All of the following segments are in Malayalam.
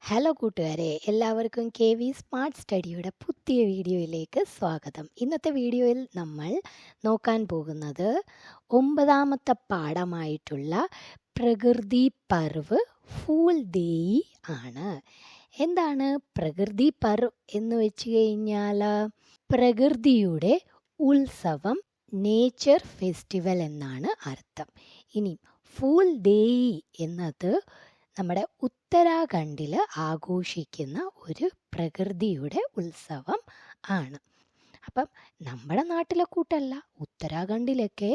ഹലോ കൂട്ടുകാരെ, എല്ലാവർക്കും കെ വി സ്മാർട്ട് സ്റ്റഡിയുടെ പുതിയ വീഡിയോയിലേക്ക് സ്വാഗതം. ഇന്നത്തെ വീഡിയോയിൽ നമ്മൾ നോക്കാൻ പോകുന്നത് 9ാമത്തെ പാഠമായിട്ടുള്ള പ്രകൃതി പർവ് ഫൂൽ ദേയി ആണ്. എന്താണ് പ്രകൃതി പർവ് എന്ന് വെച്ച് കഴിഞ്ഞാൽ പ്രകൃതിയുടെ ഉത്സവം, നേച്ചർ ഫെസ്റ്റിവൽ എന്നാണ് അർത്ഥം. ഇനി ഫൂൽ ദേയി എന്നത് നമ്മുടെ ഉത്തരാഖണ്ഡിൽ ആഘോഷിക്കുന്ന ഒരു പ്രകൃതിയുടെ ഉത്സവം ആണ്. അപ്പം നമ്മുടെ നാട്ടിലെ കൂട്ടല്ല, ഉത്തരാഖണ്ഡിലൊക്കെ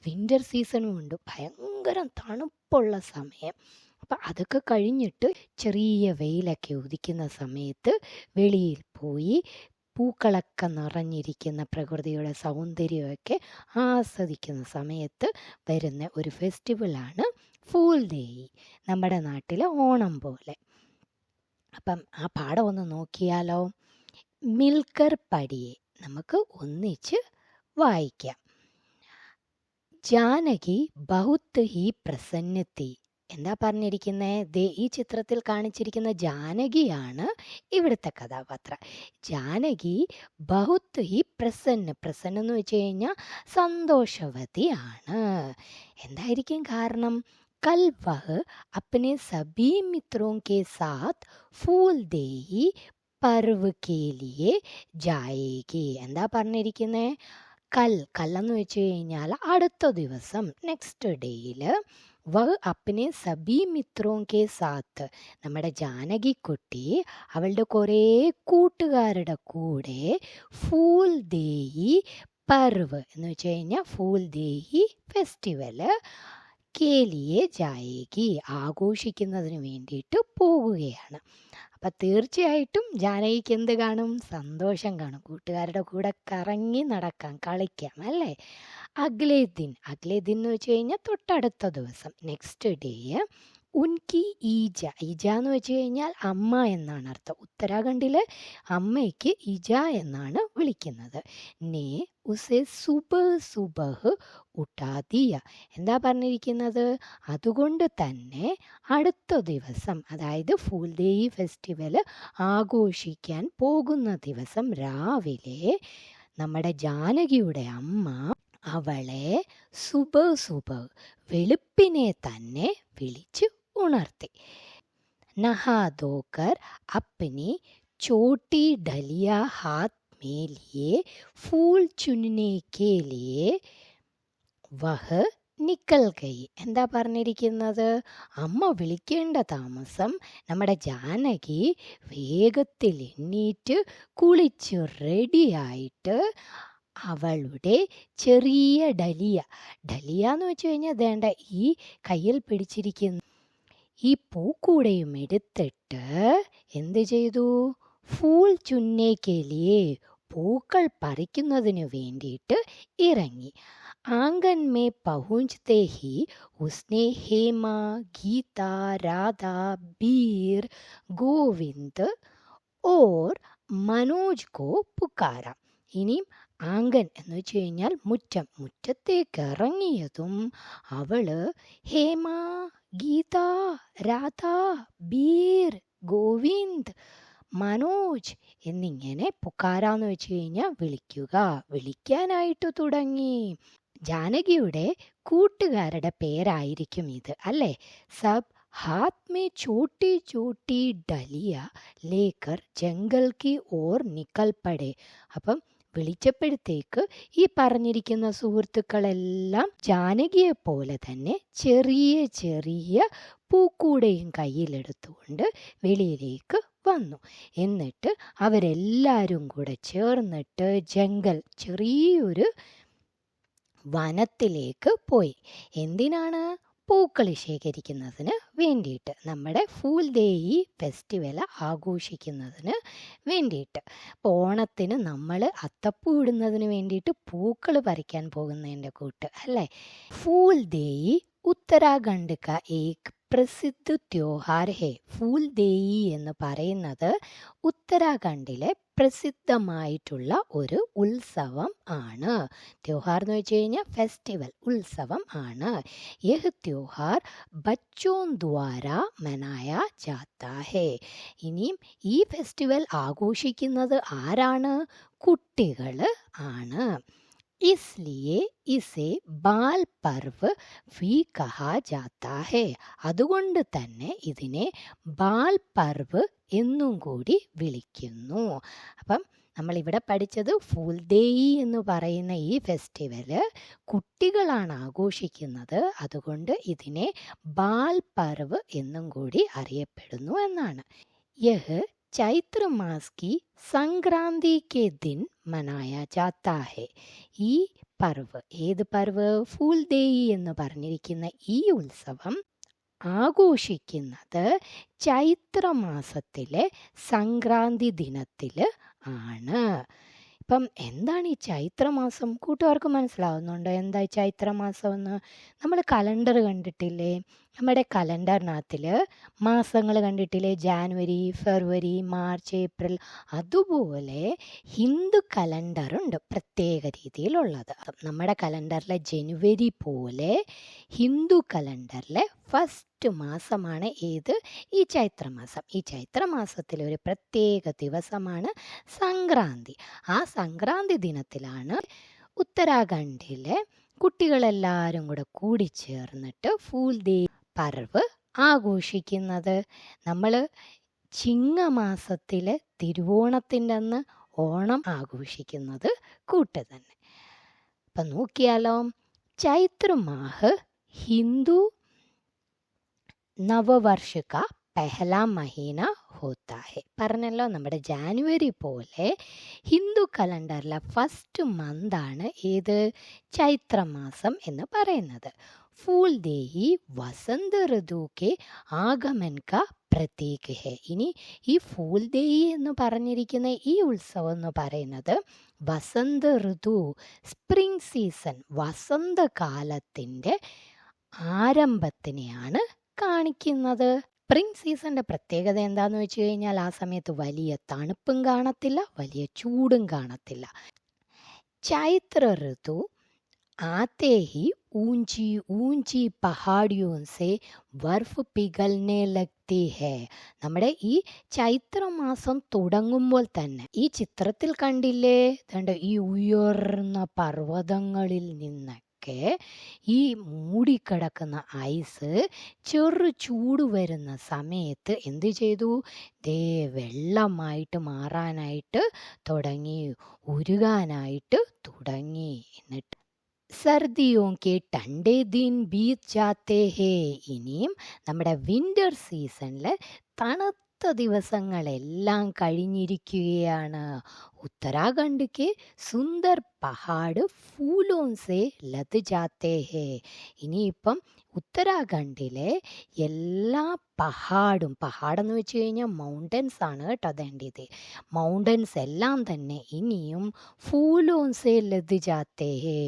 വിൻ്റർ സീസണും ഉണ്ട്, ഭയങ്കര തണുപ്പുള്ള സമയം. അപ്പം അതൊക്കെ കഴിഞ്ഞിട്ട് ചെറിയ വെയിലൊക്കെ ഉദിക്കുന്ന സമയത്ത് വെളിയിൽ പോയി പൂക്കളൊക്കെ നിറഞ്ഞിരിക്കുന്ന പ്രകൃതിയുടെ സൗന്ദര്യമൊക്കെ ആസ്വദിക്കുന്ന സമയത്ത് വരുന്ന ഒരു ഫെസ്റ്റിവലാണ് ഫൂൽ ദേയി, നമ്മുടെ നാട്ടിലെ ഓണം പോലെ. അപ്പം ആ പാഠം ഒന്ന് നോക്കിയാലോ. മിൽക്കർ പടിയെ നമുക്ക് ഒന്നിച്ച് വായിക്കാം. ജാനകി ബഹുത്ത് ഹി പ്രസന്ന തി. എന്താ പറഞ്ഞിരിക്കുന്നത്? ഈ ചിത്രത്തിൽ കാണിച്ചിരിക്കുന്ന ജാനകിയാണ് ഇവിടുത്തെ കഥാപാത്രം. ജാനകി ബഹുത്ത് ഹി പ്രസന്ന എന്ന് വെച്ച് കഴിഞ്ഞാൽ സന്തോഷവതിയാണ്. എന്തായിരിക്കും കാരണം? कल वह अपने सभी मित्रों के साथ फूल देई पर्व के लिए जाएगी. എന്താ പറഞ്ഞിരിക്കുന്നത്? കല്ലെന്ന് വെച്ച് കഴിഞ്ഞാൽ അടുത്ത ദിവസം, നെക്സ്റ്റ് ഡേയിൽ, വഹ് അപ്നെ സബി മിത്രോം കെ സാത്ത്, നമ്മുടെ ജാനകിക്കുട്ടി അവളുടെ കുറേ കൂട്ടുകാരുടെ കൂടെ ഫൂൽ ദേയി പർവ് എന്ന് വെച്ച് കഴിഞ്ഞാൽ ഫൂൽ ദേയി ഫെസ്റ്റിവല് കേലിയെ ജായേഗി, ആഘോഷിക്കുന്നതിന് വേണ്ടിയിട്ട് പോകുകയാണ്. അപ്പം തീർച്ചയായിട്ടും ജാനകിക്ക് എന്ത് കാണും? സന്തോഷം കാണും. കൂട്ടുകാരുടെ കൂടെ കറങ്ങി നടക്കാം, കളിക്കാം, അല്ലേ? അഗ്ലേ ദിൻ എന്ന് വെച്ച് കഴിഞ്ഞാൽ തൊട്ടടുത്ത ദിവസം, നെക്സ്റ്റ് ഡേ, ഉൻകി ഈജ എന്ന് വെച്ച് കഴിഞ്ഞാൽ അമ്മ എന്നാണ് അർത്ഥം. ഉത്തരാഖണ്ഡിലെ അമ്മയ്ക്ക് ഇജ എന്നാണ് വിളിക്കുന്നത്. നേ ഉസെ സുബഹ് ഉട്ടാദിയ. എന്താ പറഞ്ഞിരിക്കുന്നത്? അതുകൊണ്ട് തന്നെ അടുത്ത ദിവസം, അതായത് ഫൂൽ ദേയി ഫെസ്റ്റിവൽ ആഘോഷിക്കാൻ പോകുന്ന ദിവസം രാവിലെ നമ്മുടെ ജാനകിയുടെ അമ്മ അവളെ സുബഹ് വെളുപ്പിനെ തന്നെ വിളിച്ച് ഉണർത്തി. നഹാ ധോക്കർ അപ്പനി ചോട്ടി ഡലിയ ഹാത്ത് में लिए फूल चुनने के लिए वह നിക്കൽ ഗൈ. എന്താ പറഞ്ഞിരിക്കുന്നത്? അമ്മ വിളിക്കേണ്ട താമസം നമ്മുടെ ജാനകി വേഗത്തിൽ എണ്ണീറ്റ് കുളിച്ച് റെഡിയായിട്ട് അവളുടെ ചെറിയ ഡലിയ എന്ന് വെച്ച് കഴിഞ്ഞാൽ വേണ്ട ഈ കയ്യിൽ പിടിച്ചിരിക്കുന്ന ഈ പൂക്കൂടയും എടുത്തിട്ട് എന്ത് ചെയ്തു? ഫൂൽ ചുന്നേക്കേലിയെ, പൂക്കൾ പറിക്കുന്നതിന് വേണ്ടിയിട്ട് ഇറങ്ങി. ആംഗൻ മേ പहुंचते ही उसने हेमा, गीता, राधा, बीर, ഗോവിന്ദ് ഓർ മനോജ് കോ പുക്കാര. ഇനിയും ആംഗൻ എന്ന് വെച്ച് കഴിഞ്ഞാൽ മുറ്റം. മുറ്റത്തേക്ക് ഇറങ്ങിയതും അവള് ഹേമ, ഗീത, രാധ, ബീർ, ഗോവിന്ദ്, മനോജ് എന്നിങ്ങനെ പുക്കാരാന്ന് വെച്ച് കഴിഞ്ഞാൽ വിളിക്കാനായിട്ട് തുടങ്ങി. ജാനകിയുടെ കൂട്ടുകാരുടെ പേരായിരിക്കും ഇത്, അല്ലേ? സബ് ഹാത്ത് മേ ചോട്ടി ചോട്ടി ഡലിയ ലേക്കർ ജംഗൽ കി ഓർ നിക്കൽ പടേ. അപ്പം വിളിച്ചപ്പോഴത്തേക്ക് ഈ പറഞ്ഞിരിക്കുന്ന സുഹൃത്തുക്കളെല്ലാം ജാനകിയെ പോലെ തന്നെ ചെറിയ ചെറിയ പൂക്കൂടയും കയ്യിലെടുത്തുകൊണ്ട് വെളിയിലേക്ക് വന്നു. എന്നിട്ട് അവരെല്ലാവരും കൂടെ ചേർന്നിട്ട് ചെറിയൊരു വനത്തിലേക്ക് പോയി. എന്തിനാണ്? പൂക്കൾ ശേഖരിക്കുന്നതിന് വേണ്ടിയിട്ട്, നമ്മുടെ ഫൂൽ ദേയി ഫെസ്റ്റിവൽ ആഘോഷിക്കുന്നതിന് വേണ്ടിയിട്ട്. അപ്പോൾ ഓണത്തിന് നമ്മൾ അത്തപ്പൂ ഇടുന്നതിന് വേണ്ടിയിട്ട് പൂക്കൾ പറിക്കാൻ പോകുന്നതിൻ്റെ കൂട്ട്, അല്ലേ? ഫൂൽ ദേയി उत्तराखंड का एक പ്രസിദ്ധ ത്യോഹാർ ഹെ. ഫൂൽ ദേയി എന്ന് പറയുന്നത് ഉത്തരാഖണ്ഡിലെ പ്രസിദ്ധമായിട്ടുള്ള ഒരു ഉത്സവം ആണ്. ത്യോഹാർ എന്ന് വെച്ച് കഴിഞ്ഞാൽ ഫെസ്റ്റിവൽ, ഉത്സവം ആണ്. യഹ് ത്യോഹാർ ബച്ചോൻ ദ്വാര മനായ ജാത്താ ഹെ. ഇനിയും ഈ ഫെസ്റ്റിവൽ ആഘോഷിക്കുന്നത് ആരാണ്? കുട്ടികൾ ആണ്. इसलिए इसे ബാൽ പർവ് भी കഹാ ജാത്താ ഹെ. അതുകൊണ്ട് തന്നെ ഇതിനെ ബാൽ പർവ് എന്നും കൂടി വിളിക്കുന്നു. അപ്പം നമ്മളിവിടെ പഠിച്ചത് ഫൂൽ ദേയി എന്ന് പറയുന്ന ഈ ഫെസ്റ്റിവല് കുട്ടികളാണ് ആഘോഷിക്കുന്നത്. അതുകൊണ്ട് ഇതിനെ ബാൽ പർവ് എന്നും കൂടി അറിയപ്പെടുന്നു എന്നാണ്. യഹ് ചൈത്ര മാസ് की സംക്രാന്തി के दिन മനായ ജാത്താ ഹെ. ഈ പർവ്, ഏത് പർവ്? ഫൂൽ ദേയി എന്ന് പറഞ്ഞിരിക്കുന്ന ഈ ഉത്സവം ആഘോഷിക്കുന്നത് ചൈത്രമാസത്തിലെ സംക്രാന്തി ദിനത്തിൽ ആണ്. ഇപ്പം എന്താണ് ഈ ചൈത്രമാസം? കൂട്ടുകാർക്ക് മനസ്സിലാവുന്നുണ്ടോ എന്താ ഈ ചൈത്രമാസം എന്ന്? നമ്മൾ കലണ്ടർ കണ്ടിട്ടില്ലേ? നമ്മുടെ കലണ്ടറിനകത്തിൽ മാസങ്ങൾ കണ്ടിട്ടില്ലേ? ജാനുവരി, ഫെബ്രുവരി, മാർച്ച്, ഏപ്രിൽ. അതുപോലെ ഹിന്ദു കലണ്ടറുണ്ട് പ്രത്യേക രീതിയിലുള്ളത്. നമ്മുടെ കലണ്ടറിലെ ജനുവരി പോലെ ഹിന്ദു കലണ്ടറിലെ ഫസ്റ്റ് മാസമാണ് ഏത്? ഈ ചൈത്രമാസം. ഈ ചൈത്രമാസത്തിലെ ഒരു പ്രത്യേക ദിവസമാണ് സംക്രാന്തി. ആ സംക്രാന്തി ദിനത്തിലാണ് ഉത്തരാഖണ്ഡിലെ കുട്ടികളെല്ലാവരും കൂടെ കൂടിച്ചേർന്നിട്ട് ഫൂൽ ദേയി പർവ് ആഘോഷിക്കുന്നത്. നമ്മൾ ചിങ്ങമാസത്തിലെ തിരുവോണത്തിൻ്റെ അന്ന് ഓണം ആഘോഷിക്കുന്നത് കൂട്ട് തന്നെ. അപ്പം നോക്കിയാലോ, ചൈത്രമാഹ് ഹിന്ദു നവവർഷ കാ പെഹല മഹീന ഹോത്താ ഹെ. പറഞ്ഞല്ലോ, നമ്മുടെ ജാനുവരി പോലെ ഹിന്ദു കലണ്ടറിലെ ഫസ്റ്റ് മന്താണ് ഏത്? ചൈത്രമാസം എന്ന് പറയുന്നത്. ഫൂൽ ദേയി വസന്ത ഋതു കെ ആഗമൻ കാ പ്രതീക് ഹെ. ഇനി ഈ ഫൂൽ ദേയി എന്ന് പറഞ്ഞിരിക്കുന്ന ഈ ഉത്സവം എന്ന് പറയുന്നത് വസന്ത ഋതു, സ്പ്രിംഗ് സീസൺ, വസന്തകാലത്തിൻ്റെ ആരംഭത്തിനെയാണ് കാണിക്കുന്നത്. സ്പ്രിംഗ് സീസണിൻ്റെ പ്രത്യേകത എന്താണെന്ന് വെച്ച് കഴിഞ്ഞാൽ ആ സമയത്ത് വലിയ തണുപ്പും കാണത്തില്ല, വലിയ ചൂടും കാണത്തില്ല. ചൈത്ര ഋതു आते ही ऊंची ऊंची पहाड़ियों से बर्फ पिघलने लगती है. നമ്മുടെ ഈ ചൈത്രമാസം തുടങ്ങുമ്പോൾ തന്നെ ഈ ചിത്രത്തിൽ കണ്ടില്ലേ, ഈ ഉയർന്ന പർവ്വതങ്ങളിൽ നിന്നൊക്കെ ഈ മൂടിക്കിടക്കുന്ന ഐസ് ചെറു ചൂട് വരുന്ന സമയത്ത് എന്ത് ചെയ്തു? ദേ വെള്ളമായിട്ട് മാറാനായിട്ട് തുടങ്ങി, ഉരുകാനായിട്ട് തുടങ്ങി. എന്നിട്ട് സർദിയോं के ठंडे दिन बीत जाते हैं. ഇനിയും നമ്മുടെ വിൻ്റർ സീസണിൽ തണുത്ത ദിവസങ്ങളെല്ലാം കഴിഞ്ഞിരിക്കുകയാണ്. ഉത്തരാഖണ്ഡ് के സുന്ദർ പഹാഡ് ഫൂലോं से ലത് ജാത്തെ ഹേ. ഇനിയിപ്പം ഉത്തരാഖണ്ഡിലെ എല്ലാ പഹാഡെന്ന് വെച്ച് കഴിഞ്ഞാൽ മൗണ്ടൻസ് ആണ് കേട്ടോ. അതേണ്ടത് മൗണ്ടൻസ് എല്ലാം തന്നെ ഇനിയും ഫൂലോं से ലത് ജാത്തെ ഹേ,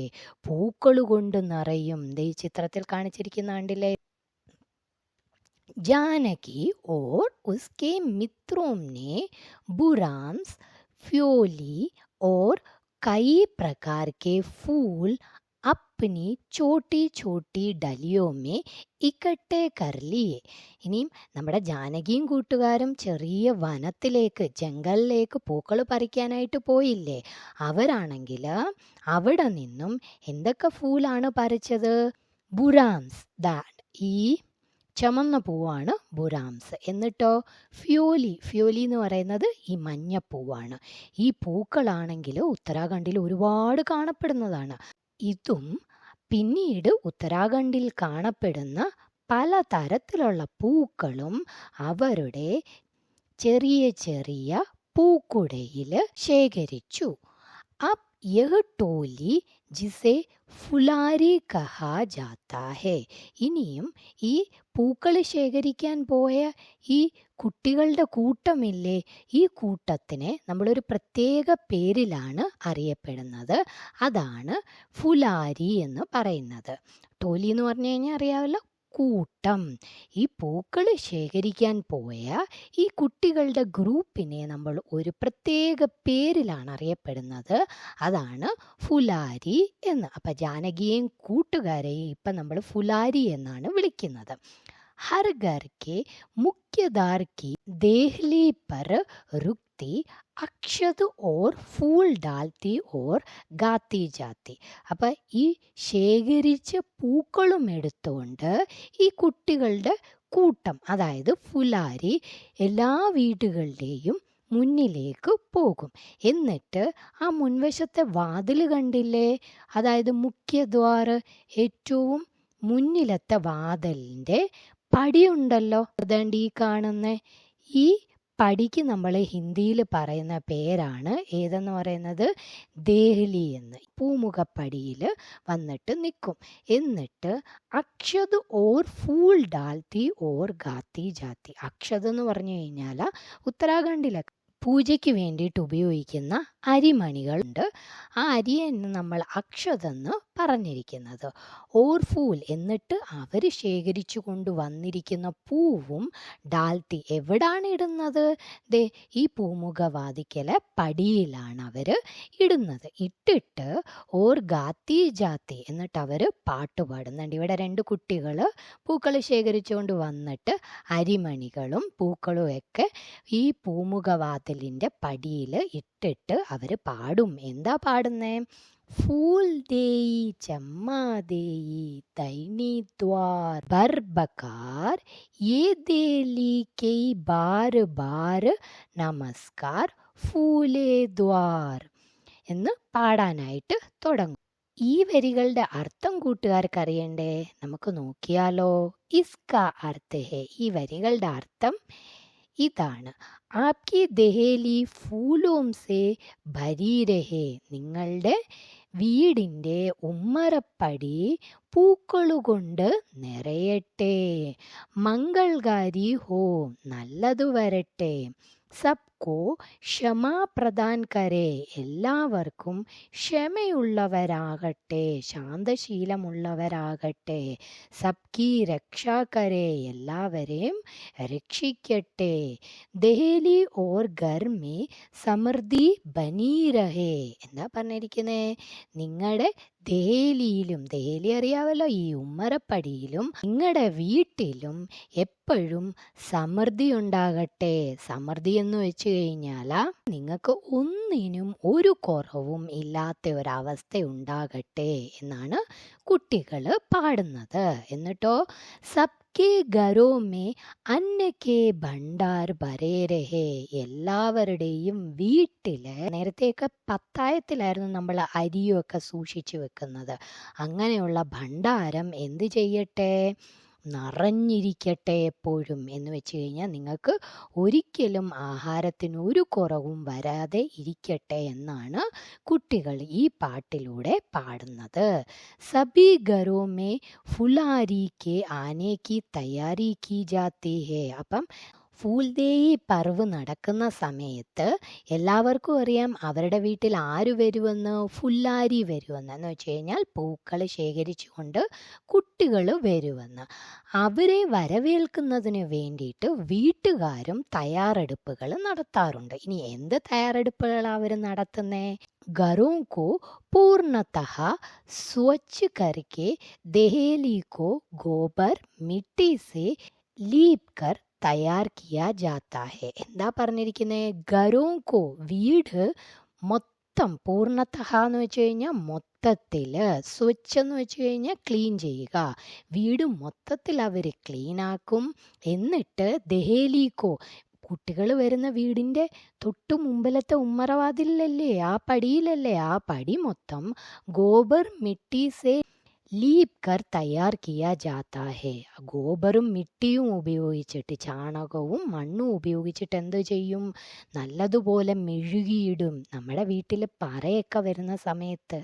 പൂക്കൾ കൊണ്ട് നിറയും. ഈ ചിത്രത്തിൽ കാണിച്ചിരിക്കുന്ന കണ്ടില്ലേ? जानकी और उसके मित्रों ने बुरांस, फ्योली और कई प्रकार के फूल अपनी छोटी छोटी डलियों में ഇക്കട്ടെ कर लिए. ഇനിയും നമ്മുടെ ജാനകിയും കൂട്ടുകാരും ചെറിയ വനത്തിലേക്ക്, ജംഗലിലേക്ക് പൂക്കൾ പറിക്കാനായിട്ട് പോയില്ലേ? അവരാണെങ്കിൽ അവിടെ നിന്നും എന്തൊക്കെ ഫൂലാണ് പറിച്ചത്? ബുറാംസ്, ഈ ചുമന്ന പൂവാണ് ബുറാംസ്. എന്നിട്ടോ ഫ്യോലി എന്ന് പറയുന്നത് ഈ മഞ്ഞപ്പൂവാണ്. ഈ പൂക്കളാണെങ്കിൽ ഉത്തരാഖണ്ഡിൽ ഒരുപാട് കാണപ്പെടുന്നതാണ്. ഇതും പിന്നീട് ഉത്തരാഖണ്ഡിൽ കാണപ്പെടുന്ന പലതരത്തിലുള്ള പൂക്കളും അവരുടെ ചെറിയ ചെറിയ പൂക്കുടയിൽ ശേഖരിച്ചു. अब यह टोली जिसे ഫുലാരി കഹാ ജാത്താ ഹെ. ഇനിയും ഈ പൂക്കൾ ശേഖരിക്കാൻ പോയ ഈ കുട്ടികളുടെ കൂട്ടമില്ലേ, ഈ കൂട്ടത്തിനെ നമ്മളൊരു പ്രത്യേക പേരിലാണ് അറിയപ്പെടുന്നത്. അതാണ് ഫുലാരി എന്ന് പറയുന്നത്. ടോലി എന്ന് പറഞ്ഞു കഴിഞ്ഞാൽ അറിയാമല്ലോ, കൂട്ടം. ഈ പൂക്കൾ ശേഖരിക്കാൻ പോയ ഈ കുട്ടികളുടെ ഗ്രൂപ്പിനെ നമ്മൾ ഒരു പ്രത്യേക പേരിലാണ് അറിയപ്പെടുന്നത്. അതാണ് ഫുലാരി എന്ന്. അപ്പം ജാനകിയെയും കൂട്ടുകാരെയും ഇപ്പം നമ്മൾ ഫുലാരി എന്നാണ് വിളിക്കുന്നത്. हर घर के मुख्यदार की देहली पर रुकती अक्षत और फूल डालती और ഗാത്തി ജാത്തി. അപ്പം ഈ ശേഖരിച്ച പൂക്കളും എടുത്തുകൊണ്ട് ഈ കുട്ടികളുടെ കൂട്ടം, അതായത് ഫുലാരി, എല്ലാ വീടുകളുടെയും മുന്നിലേക്ക് പോകും. എന്നിട്ട് ആ മുൻവശത്തെ വാതിൽ കണ്ടില്ലേ, അതായത് മുഖ്യദ്വാർ, ഏറ്റവും മുന്നിലത്തെ വാതിലിൻ്റെ പടിയുണ്ടല്ലോ, അതേണ്ട ഈ കാണുന്ന ഈ പടിക്ക് നമ്മൾ ഹിന്ദിയിൽ പറയുന്ന പേരാണ് ഏതെന്ന് പറയുന്നത്, ദേഹ്ലി എന്ന്. പൂമുഖപ്പടിയിൽ വന്നിട്ട് നിൽക്കും. എന്നിട്ട് അക്ഷത് ഓർ ഫൂൾ ഡാൽത്തി ഓർ ഗാത്തി ജാത്തി. അക്ഷത് എന്ന് പറഞ്ഞു കഴിഞ്ഞാൽ ഉത്തരാഖണ്ഡിലെ പൂജയ്ക്ക് വേണ്ടിയിട്ട് ഉപയോഗിക്കുന്ന അരിമണികളുണ്ട്. ആ അരിയെന്ന് നമ്മൾ അക്ഷതെന്ന് പറഞ്ഞിരിക്കുന്നത്. ഓർ ഫൂൽ, എന്നിട്ട് അവർ ശേഖരിച്ചു കൊണ്ടുവന്നിരിക്കുന്ന പൂവും ഡാൽത്തി എവിടാണ് ഇടുന്നത്? ദേ ഈ പൂമുഖവാതിക്കലെ പടിയിലാണ് അവർ ഇടുന്നത്. ഇട്ടിട്ട് ഓർ ഗാത്തി ജാത്തി, എന്നിട്ട് അവർ പാട്ട് പാടുന്നുണ്ട്. ഇവിടെ 2 കുട്ടികൾ പൂക്കൾ ശേഖരിച്ചുകൊണ്ട് വന്നിട്ട് അരിമണികളും പൂക്കളും ഒക്കെ ഈ പൂമുഖവാതിലിൻ്റെ പടിയിൽ ഇട്ടിട്ട് അവർ പാടും. എന്താ പാടുന്നേ? फूल देई चम्मा देई तैनी द्वार बरबकार ये देली कई बार बार നമസ്കാർ ഫൂലേ ദ്വാർ എന്ന് പാടാനായിട്ട് തുടങ്ങും. ഈ വരികളുടെ അർത്ഥം കൂട്ടുകാർക്ക് അറിയണ്ടേ? നമുക്ക് നോക്കിയാലോ. ഇസ്ക അർത്ഥ ഹേ, ഈ വരികളുടെ അർത്ഥം ഇതാണ്. ആപ്കി ദഹേലി ഫൂലോം സേ ഭരി രഹേ, നിങ്ങളുടെ വീടിൻ്റെ ഉമ്മറപ്പടി പൂക്കളുകൊണ്ട് നിറയട്ടെ. മംഗൾകാരി ഹോ, നല്ലതു വരട്ടെ. സബ്കോ ക്ഷമാ പ്രദാൻ കരേ, എല്ലാവർക്കും ക്ഷമയുള്ളവരാകട്ടെ, ശാന്തശീലമുള്ളവരാകട്ടെ. സബ്കി രക്ഷാ കരേ, എല്ലാവരെയും രക്ഷിക്കട്ടെ. ദഹേലി ഓർ ഘർ മേ സമൃദ്ധി ബനി രഹേ, എന്താ പറഞ്ഞിരിക്കുന്നേ? നിങ്ങളുടെ ദഹേലിയിലും, ദഹേലി അറിയാവല്ലോ, ഈ ഉമ്മറപ്പടിയിലും നിങ്ങളുടെ വീട്ടിലും എപ്പോഴും സമൃദ്ധി ഉണ്ടാകട്ടെ. സമൃദ്ധി എന്ന് വെച്ച് കഴിഞ്ഞാൽ നിങ്ങൾക്ക് ഒന്നിനും ഒരു കുറവും ഇല്ലാത്ത ഒരവസ്ഥ ഉണ്ടാകട്ടെ എന്നാണ് കുട്ടികൾ പാടുന്നത്. എന്നിട്ടോ സബ്കെ ഘരോ മേ അന്ന കെ ഭണ്ഡാർ ഭരേ രഹേ, എല്ലാവരുടെയും വീട്ടിൽ, നേരത്തെയൊക്കെ പത്തായത്തിലായിരുന്നു നമ്മൾ അരിയൊക്കെ സൂക്ഷിച്ചു വെക്കുന്നത്, അങ്ങനെയുള്ള ഭണ്ഡാരം എന്ത് ചെയ്യട്ടെ? നിറഞ്ഞിരിക്കട്ടെ എപ്പോഴും എന്ന് വെച്ച് കഴിഞ്ഞാൽ നിങ്ങൾക്ക് ഒരിക്കലും ആഹാരത്തിന് ഒരു കുറവും വരാതെ ഇരിക്കട്ടെ എന്നാണ് കുട്ടികൾ ഈ പാട്ടിലൂടെ പാടുന്നത്. സബി ഘരോ മേ ഫുലാരി കെ ആനെ കി തയ്യാറി കി ജാത്തി ഹേ. അപ്പം ഫൂൽദേയി പർവ് നടക്കുന്ന സമയത്ത് എല്ലാവർക്കും അറിയാം അവരുടെ വീട്ടിൽ ആര് വരുമെന്ന്? ഫുല്ലാരി വരുമെന്ന്. എന്ന് വെച്ച് കഴിഞ്ഞാൽ പൂക്കൾ ശേഖരിച്ചുകൊണ്ട് കുട്ടികൾ വരുമെന്ന്. അവരെ വരവേൽക്കുന്നതിന് വേണ്ടിയിട്ട് വീട്ടുകാരും തയ്യാറെടുപ്പുകൾ നടത്താറുണ്ട്. ഇനി എന്ത് തയ്യാറെടുപ്പുകളാണ് അവർ നടത്തുന്നേ? घरों को पूर्णतः स्वच्छ करके दहेली को गोबर मिट्टी से लीप कर തയ്യാർ കിയാ ജാത്താ ഹെ. എന്താ പറഞ്ഞിരിക്കുന്നത്? ഘരോങ്കോ, വീട് മൊത്തം, പൂർണ്ണതഹ എന്ന് വെച്ച് കഴിഞ്ഞാൽ മൊത്തത്തിൽ, സ്വച്ഛ് എന്ന് വെച്ച് കഴിഞ്ഞാൽ ക്ലീൻ ചെയ്യുക, വീട് മൊത്തത്തിൽ അവർ ക്ലീനാക്കും. എന്നിട്ട് ദഹേലിക്കോ, കുട്ടികൾ വരുന്ന വീടിൻ്റെ തൊട്ടു മുമ്പിലത്തെ ഉമ്മറവാതിലല്ലേ, ആ പടിയിലല്ലേ, ആ പടി മൊത്തം ഗോബർ മിട്ടി സേ ലീപ് കർ തയ്യാർ കിയാ ജാത്താ ഹേ. ഗോബറും മിട്ടിയും ഉപയോഗിച്ചിട്ട്, ചാണകവും മണ്ണും ഉപയോഗിച്ചിട്ട് എന്ത് ചെയ്യും? നല്ലതുപോലെ മെഴുകിയിടും. നമ്മുടെ വീട്ടിൽ പറയൊക്കെ വരുന്ന സമയത്ത്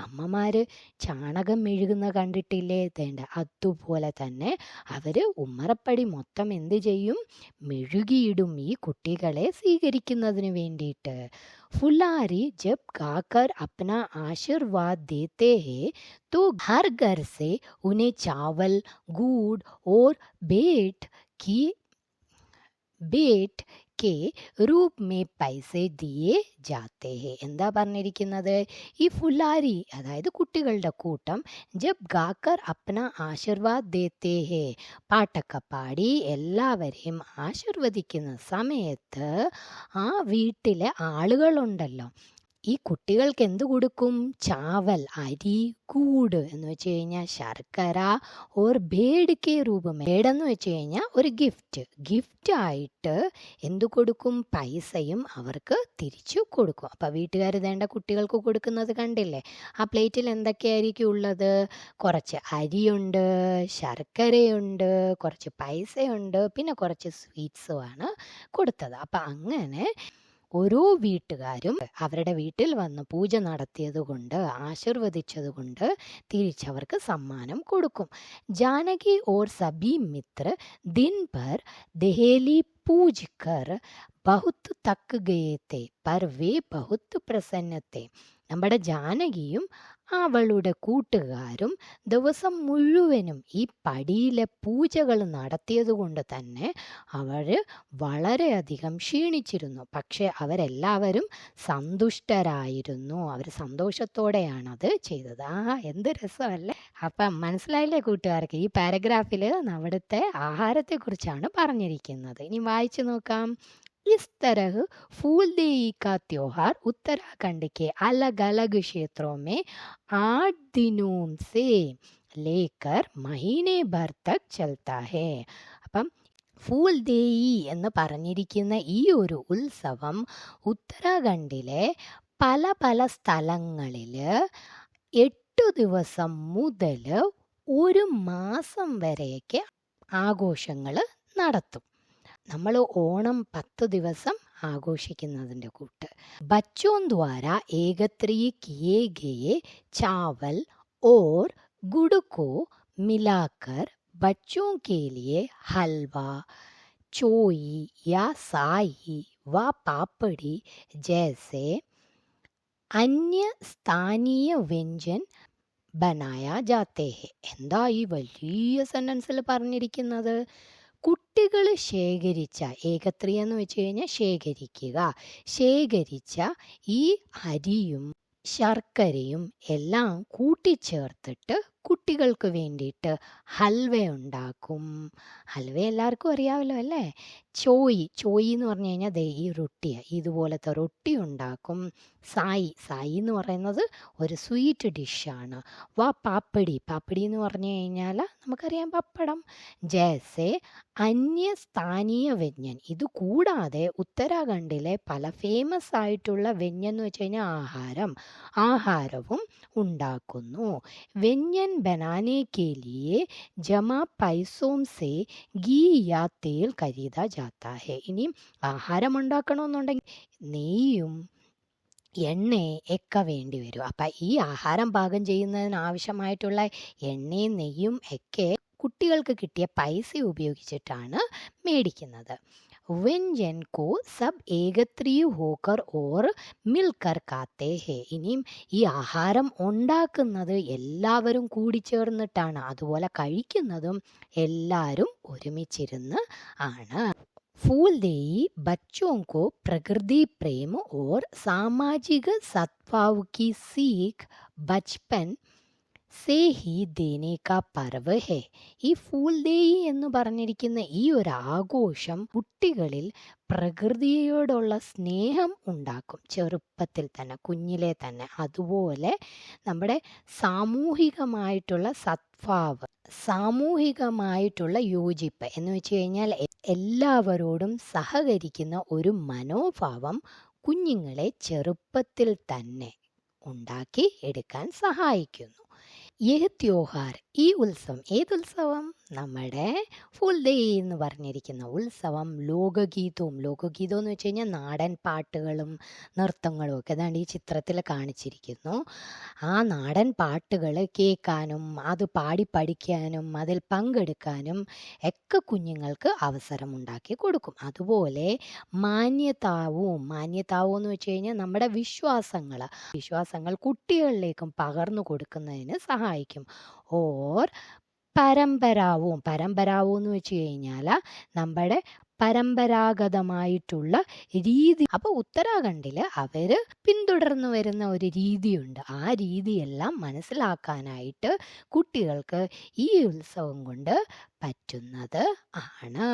അമ്മമാര് ചാണകം മെഴുകുന്ന കണ്ടിട്ടില്ലേ? ദേണ്ട അതുപോലെ തന്നെ അവര് ഉമ്മറപ്പടി മൊത്തം എന്ത് ചെയ്യും? മെഴുകിയിടും ഈ കുട്ടികളെ സ്വീകരിക്കുന്നതിന് വേണ്ടിയിട്ട്. फुलारी जब गाकर अपना आशीर्वाद देते हैं तो हर घर से उन्हें चावल, गुड़ और की ബേട്ട് കെ രൂപ് മേ പൈസ ദിയേ ജാത്തെ ഹെ. എന്താ പറഞ്ഞിരിക്കുന്നത്? ഈ ഫുലാരി അതായത് കുട്ടികളുടെ കൂട്ടം ജബ് ഗാക്കർ അപ്ന ആശീർവാദ് ദേത്തെ ഹെ, പാട്ടൊക്കെ പാടി എല്ലാവരെയും ആശീർവദിക്കുന്ന സമയത്ത് ആ വീട്ടിലെ ആളുകളുണ്ടല്ലോ, ഈ കുട്ടികൾക്ക് എന്ത് കൊടുക്കും? ചാവൽ, അരി, കൂട് എന്ന് വെച്ച് കഴിഞ്ഞാൽ ശർക്കര, ഓർ ഭേഡ് കെ രൂപമേ. ഭേഡെന്ന് വെച്ച് കഴിഞ്ഞാൽ ഒരു ഗിഫ്റ്റ് ആയിട്ട് എന്തു കൊടുക്കും? പൈസയും അവർക്ക് തിരിച്ചു കൊടുക്കും. അപ്പം വീട്ടുകാർ വേണ്ട കുട്ടികൾക്ക് കൊടുക്കുന്നത് കണ്ടില്ലേ? ആ പ്ലേറ്റിൽ എന്തൊക്കെയായിരിക്കും ഉള്ളത്? കുറച്ച് അരിയുണ്ട്, ശർക്കരയുണ്ട്, കുറച്ച് പൈസയുണ്ട്, പിന്നെ കുറച്ച് സ്വീറ്റ്സുമാണ് കൊടുത്തത്. അപ്പം അങ്ങനെ ഓരോ വീട്ടുകാരും അവരുടെ വീട്ടിൽ വന്ന് പൂജ നടത്തിയത് കൊണ്ട്, ആശീർവദിച്ചത് കൊണ്ട് തിരിച്ചവർക്ക് സമ്മാനം കൊടുക്കും. ജാനകി ഓർ സബി മിത്ര ദിൻ ഭർ ദഹേലി പൂജ കർ ബഹുത്ത് തക്ക് ഗയേ തെ പർ വേ ബഹുത്ത് പ്രസന്ന തെ. നമ്മുടെ ജാനകിയും അവളുടെ കൂട്ടുകാരും ദിവസം മുഴുവനും ഈ പടിയിലെ പൂജകൾ നടത്തിയത് കൊണ്ട് തന്നെ അവർ വളരെയധികം ക്ഷീണിച്ചിരുന്നു. പക്ഷെ അവരെല്ലാവരും സന്തുഷ്ടരായിരുന്നു. അവർ സന്തോഷത്തോടെയാണത് ചെയ്തത്. എന്ത് രസമല്ലേ? അപ്പം മനസ്സിലായില്ലേ കൂട്ടുകാർക്ക്? ഈ പാരഗ്രാഫിൽ അവിടുത്തെ ആഹാരത്തെക്കുറിച്ചാണ് പറഞ്ഞിരിക്കുന്നത്. ഇനി വായിച്ചു നോക്കാം. इस तरह फूलदेई का त्योहार उत्तराखंड के अलग अलग क्षेत्रों में 8 दिनों से लेकर महीने भर तक चलता है. അപ്പം ഫൂൽദേയി എന്ന് പറഞ്ഞിരിക്കുന്ന ഈ ഒരു ഉത്സവം ഉത്തരാഖണ്ഡിലെ പല പല സ്ഥലങ്ങളിൽ 8 ദിവസം മുതൽ 1 മാസം വരെയൊക്കെ ആഘോഷങ്ങൾ നടത്തും. നമ്മൾ ഓണം 10 ദിവസം ആഘോഷിക്കുന്നതിൻ്റെ കൂട്ട്. ബച്ചോൻ ദ്വാര ഏകത്രീ കിയേ ഗയേ ചാവൽ ഓർ गुड़ को मिलाकर बच्चों के लिए हलवा, चोई या साई व पापड़ी जैसे अन्य स्थानीय व्यंजन बनाया जाते हैं. എന്താ ഈ വലിയ സെന്റൻസിൽ പറഞ്ഞിരിക്കുന്നത്? കുട്ടികൾ ശേഖരിച്ച, ഏകത്രി എന്ന് വെച്ച് കഴിഞ്ഞാൽ ശേഖരിച്ച ഈ അരിയും ശർക്കരയും എല്ലാം കൂട്ടിച്ചേർത്തിട്ട് കുട്ടികൾക്ക് വേണ്ടിയിട്ട് ഹൽവ ഉണ്ടാക്കും. ഹൽവ എല്ലാവർക്കും അറിയാമല്ലോ അല്ലേ? ചോയി എന്ന് പറഞ്ഞു കഴിഞ്ഞാൽ ഈ റൊട്ടിയാണ്, ഇതുപോലത്തെ റൊട്ടി ഉണ്ടാക്കും. സായി എന്ന് പറയുന്നത് ഒരു സ്വീറ്റ് ഡിഷാണ്. പാപ്പടി എന്ന് പറഞ്ഞു കഴിഞ്ഞാൽ നമുക്കറിയാം പപ്പടം. ജേസെ അന്യസ്ഥാനീയ വ്യഞ്ജൻ, ഇത് കൂടാതെ ഉത്തരാഖണ്ഡിലെ പല ഫേമസ് ആയിട്ടുള്ള വ്യഞ്ജൻ എന്ന് വെച്ച് കഴിഞ്ഞാൽ ആഹാരവും ഉണ്ടാക്കുന്നു. വ്യഞ്ജൻ बनाने के लिए जमा पैसों से घी या तेल खरीदा जाता है. ഇനി ആഹാരം ഉണ്ടാക്കണമെന്നുണ്ടെങ്കിൽ നെയ്യും എണ്ണയൊക്കെ വേണ്ടി വരും. അപ്പം ഈ ആഹാരം പാകം ചെയ്യുന്നതിന് ആവശ്യമായിട്ടുള്ള എണ്ണയും നെയ്യും ഒക്കെ കുട്ടികൾക്ക് കിട്ടിയ പൈസ ഉപയോഗിച്ചിട്ടാണ് മേടിക്കുന്നത്. व्यंजन को सब एकत्रित होकर और मिलकर खाते हैं. ഇനിയും ഈ ആഹാരം ഉണ്ടാക്കുന്നത് എല്ലാവരും കൂടി ചേർന്നിട്ടാണ്, അതുപോലെ കഴിക്കുന്നതും എല്ലാവരും ഒരുമിച്ചിരുന്ന് ആണ്. फूलदेई बच्चों को प्रकृति प्रेम और सामाजिक सद्भाव की सीख बचपन സേ ഹി ദേനെ കാ പർവ് ഹെ. ഈ ഫൂൽദേയി എന്ന് പറഞ്ഞിരിക്കുന്ന ഈ ഒരു ആഘോഷം കുട്ടികളിൽ പ്രകൃതിയോടുള്ള സ്നേഹം ഉണ്ടാക്കും, ചെറുപ്പത്തിൽ തന്നെ, കുഞ്ഞിലെ തന്നെ. അതുപോലെ നമ്മുടെ സാമൂഹികമായിട്ടുള്ള സദ്ഭാവ്, സാമൂഹികമായിട്ടുള്ള യോജിപ്പ് എന്ന് വെച്ച് കഴിഞ്ഞാൽ എല്ലാവരോടും സഹകരിക്കുന്ന ഒരു മനോഭാവം കുഞ്ഞുങ്ങളെ ചെറുപ്പത്തിൽ തന്നെ ഉണ്ടാക്കി എടുക്കാൻ സഹായിക്കുന്നു. യഹ് ത്യോഹാർ, ഈ ഉത്സവം, ഏതുത്സവം? നമ്മുടെ ഫുൾ ഡേ എന്ന് പറഞ്ഞിരിക്കുന്ന ഉത്സവം ലോകഗീതവും എന്ന് വെച്ച് കഴിഞ്ഞാൽ നാടൻ പാട്ടുകളും നൃത്തങ്ങളും ഒക്കെ ഏതാണ്ട് ഈ ചിത്രത്തിൽ കാണിച്ചിരിക്കുന്നു. ആ നാടൻ പാട്ടുകൾ കേൾക്കാനും അത് പാടി പഠിക്കാനും അതിൽ പങ്കെടുക്കാനും ഒക്കെ കുഞ്ഞുങ്ങൾക്ക് അവസരമുണ്ടാക്കി കൊടുക്കും. അതുപോലെ മാന്യതാവും എന്ന് വെച്ച് കഴിഞ്ഞാൽ നമ്മുടെ വിശ്വാസങ്ങൾ കുട്ടികളിലേക്കും പകർന്നു കൊടുക്കുന്നതിന് സഹായിക്കും. ഓർ പരമ്പരാവും എന്ന് വെച്ച് കഴിഞ്ഞാൽ നമ്മുടെ പരമ്പരാഗതമായിട്ടുള്ള രീതി. അപ്പോൾ ഉത്തരാഖണ്ഡിൽ അവർ പിന്തുടർന്നു വരുന്ന ഒരു രീതിയുണ്ട്. ആ രീതിയെല്ലാം മനസ്സിലാക്കാനായിട്ട് കുട്ടികൾക്ക് ഈ ഉത്സവം കൊണ്ട് പറ്റുന്നത് ആണ്.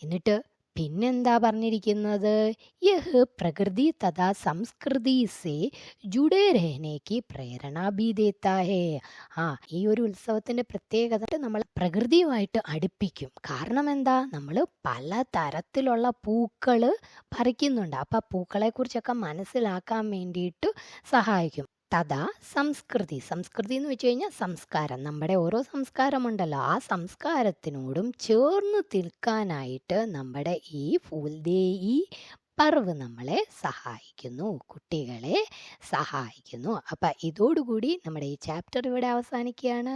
എന്നിട്ട് പിന്നെന്താ പറഞ്ഞിരിക്കുന്നത്? യഹ് പ്രകൃതി തഥാ സംസ്കൃതി സേ ജുഡേ രഹനെ കി പ്രേരണ ഭി ദേത്താ ഹേ. ഈ ഒരു ഉത്സവത്തിന്റെ പ്രത്യേകത നമ്മൾ പ്രകൃതിയുമായിട്ട് അടുപ്പിക്കും. കാരണം എന്താ? നമ്മൾ പല തരത്തിലുള്ള പൂക്കൾ പറിക്കുന്നുണ്ട്. അപ്പം ആ പൂക്കളെ കുറിച്ചൊക്കെ മനസ്സിലാക്കാൻ വേണ്ടിയിട്ട് സഹായിക്കും. തഥാ സംസ്കൃതി എന്ന് വെച്ച് കഴിഞ്ഞാൽ സംസ്കാരം. നമ്മുടെ ഓരോ സംസ്കാരമുണ്ടല്ലോ, ആ സംസ്കാരത്തിനോടും ചേർന്ന് നിൽക്കാനായിട്ട് നമ്മുടെ ഈ ഫൂൽദേയി പർവ് നമ്മളെ സഹായിക്കുന്നു, കുട്ടികളെ സഹായിക്കുന്നു. അപ്പം ഇതോടുകൂടി നമ്മുടെ ഈ ചാപ്റ്റർ ഇവിടെ അവസാനിക്കുകയാണ്.